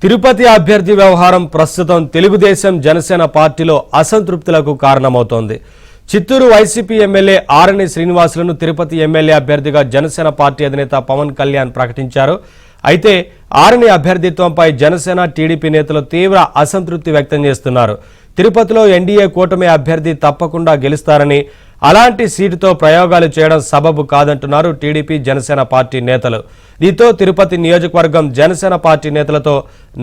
తిరుపతి అభ్యర్థి వ్యవహారం ప్రస్తుతం తెలుగుదేశం జనసేన పార్టీలో అసంతృప్తులకు కారణమవుతోంది. చిత్తూరు వైసీపీ ఎమ్మెల్యే ఆరణి శ్రీనివాసులను తిరుపతి ఎమ్మెల్యే అభ్యర్థిగా జనసేన పార్టీ అధినేత పవన్ కళ్యాణ్ ప్రకటించారు. అయితే ఆరణి అభ్యర్థిత్వంపై జనసేన టీడీపీ నేతలు తీవ్ర అసంతృప్తి వ్యక్తం చేస్తున్నారు. తిరుపతిలో ఎన్డీఏ కూటమి అభ్యర్థి తప్పకుండా గెలుస్తారని, అలాంటి సీటుతో ప్రయోగాలు చేయడం సబబు కాదంటున్నారు టీడీపీ జనసేన పార్టీ నేతలు. దీంతో తిరుపతి నియోజకవర్గం జనసేన పార్టీ నేతలతో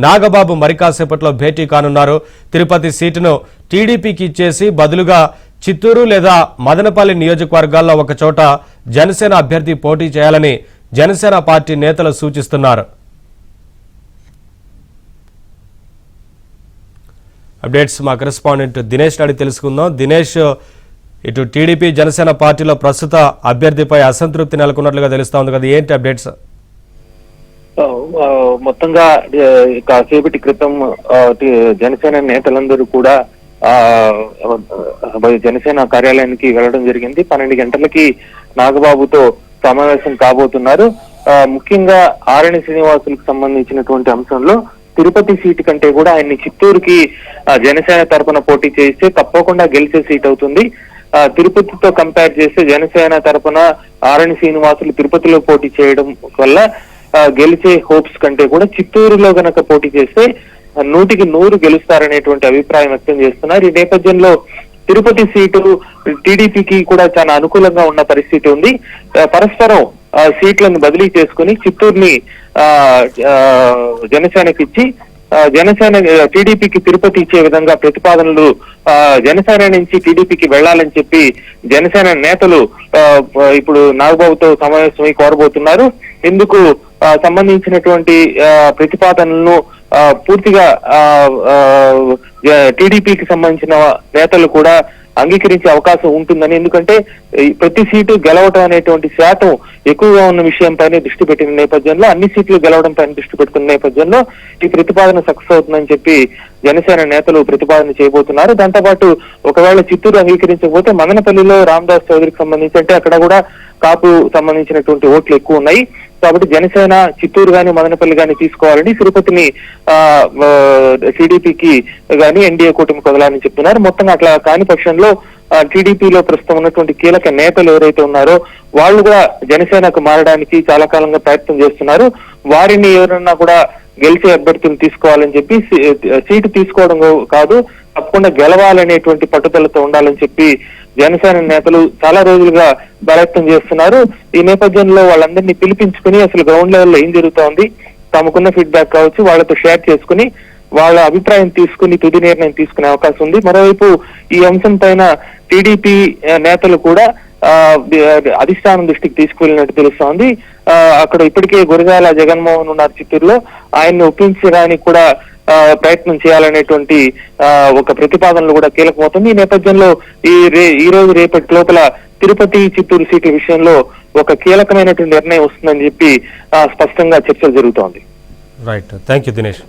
నాగబాబు మరికాసేపట్లో భేటీ కానున్నారు. తిరుపతి సీటును టీడీపీకి ఇచ్చేసి బదులుగా చిత్తూరు లేదా మదనపల్లి నియోజకవర్గాల్లో ఒకచోట జనసేన అభ్యర్థి పోటీ చేయాలని జనసేన పార్టీ నేతలు సూచిస్తున్నారు. అప్డేట్స్ మా కరెస్పాండెంట్ దినేష్ అడిగి తెలుసుకుందాం. దినేష్, ఇటు టీడీపీ జనసేన పార్టీలో ప్రస్తుత అభ్యర్థిపై అసంతృప్తి నెలకొన్నట్లుగా తెలుస్తా ఉంది కదా, ఏంటి అప్డేట్స్? మొత్తంగా కాసేపటి క్రితం జనసేన నేతలందరూ కూడా జనసేన కార్యాలయానికి వెళ్లడం జరిగింది. 12 గంటలకి నాగబాబుతో సమావేశం కాబోతున్నారు. ముఖ్యంగా ఆరణి శ్రీనివాసులకు సంబంధించినటువంటి అంశంలో తిరుపతి సీటు కంటే కూడా ఆయన్ని చిత్తూరుకి జనసేన తరపున పోటీ చేస్తే తప్పకుండా గెలిచే సీట్ అవుతుంది. తిరుపతితో కంపేర్ చేస్తే జనసేన తరపున ఆరణి శ్రీనివాసులు తిరుపతిలో పోటీ చేయడం వల్ల గెలిచే హోప్స్ కంటే కూడా చిత్తూరులో గనక పోటీ చేస్తే 100కి 100 గెలుస్తారనేటువంటి అభిప్రాయం వ్యక్తం చేస్తున్నారు. ఈ నేపథ్యంలో తిరుపతి సీటు టీడీపీకి కూడా చాలా అనుకూలంగా ఉన్న పరిస్థితి ఉంది. పరస్పరం సీట్లను బదిలీ చేసుకుని చిత్తూరుని జనసేనకి ఇచ్చి జనసేన టీడీపీకి తిరుపతి ఇచ్చే విధంగా ప్రతిపాదనలు జనసేన నుంచి టీడీపీకి వెళ్లాలని చెప్పి జనసేన నేతలు ఇప్పుడు నాగబాబుతో సమావేశమై కోరబోతున్నారు. ఇందుకు సంబంధించినటువంటి ప్రతిపాదనలను పూర్తిగా టీడీపీకి సంబంధించిన నేతలు కూడా అంగీకరించే అవకాశం ఉంటుందని, ఎందుకంటే ప్రతి సీటు గెలవటం అనేటువంటి శాతం ఎక్కువగా ఉన్న విషయం పైన దృష్టి పెట్టిన నేపథ్యంలో, అన్ని సీట్లు గెలవడం పైన దృష్టి పెడుతున్న నేపథ్యంలో ఈ ప్రతిపాదన సక్సెస్ అవుతుందని చెప్పి జనసేన నేతలు ప్రతిపాదన చేయబోతున్నారు. దాంతోపాటు ఒకవేళ చిత్తూరు అంగీకరించకపోతే మదనపల్లిలో రామదాస్ చౌదరికి సంబంధించి, అంటే అక్కడ కూడా కాపు సంబంధించినటువంటి ఓట్లు ఎక్కువ ఉన్నాయి కాబట్టి జనసేన చిత్తూరు గాని మదనపల్లి గాని తీసుకోవాలని తిరుపతిని టీడీపీకి గాని ఎన్డీఏ కూటమి కొదలాలని చెప్తున్నారు. మొత్తంగా అట్లా కాని పక్షంలో టీడీపీలో ప్రస్తుతం ఉన్నటువంటి కీలక నేతలు ఎవరైతే ఉన్నారో వాళ్ళు కూడా జనసేనకు మారడానికి చాలా కాలంగా ప్రయత్నం చేస్తున్నారు. వారిని ఎవరన్నా కూడా గెలిచే అభ్యర్థులు తీసుకోవాలని చెప్పి, సీటు తీసుకోవడం కాదు తప్పకుండా గెలవాలనేటువంటి పట్టుదలతో ఉండాలని చెప్పి జనసేన నేతలు చాలా రోజులుగా ప్రయత్నం చేస్తున్నారు. ఈ నేపథ్యంలో వాళ్ళందరినీ పిలిపించుకుని అసలు గ్రౌండ్ లెవెల్లో ఏం జరుగుతోంది, తమకున్న ఫీడ్బ్యాక్ కావచ్చు వాళ్ళతో షేర్ చేసుకుని వాళ్ళ అభిప్రాయం తీసుకుని తుది నిర్ణయం తీసుకునే అవకాశం ఉంది. మరోవైపు ఈ అంశం పైన టీడీపీ నేతలు కూడా అధిష్టానం దృష్టికి తీసుకువెళ్ళినట్టు తెలుస్తోంది. అక్కడ ఇప్పటికే గురజాల జగన్మోహన్ ఉన్నారు చిత్తూరులో, ఆయన్ని ఒప్పించడానికి కూడా ప్రయత్నం చేయాలనేటువంటి ఒక ప్రతిపాదనలు కూడా కీలకమవుతుంది. ఈ నేపథ్యంలో ఈ రోజు రేపటి లోపల తిరుపతి చిత్తూరు సీట్ల విషయంలో ఒక కీలకమైనటువంటి నిర్ణయం వస్తుందని చెప్పి స్పష్టంగా చర్చలు జరుగుతోంది. Right, thank you Dinesh.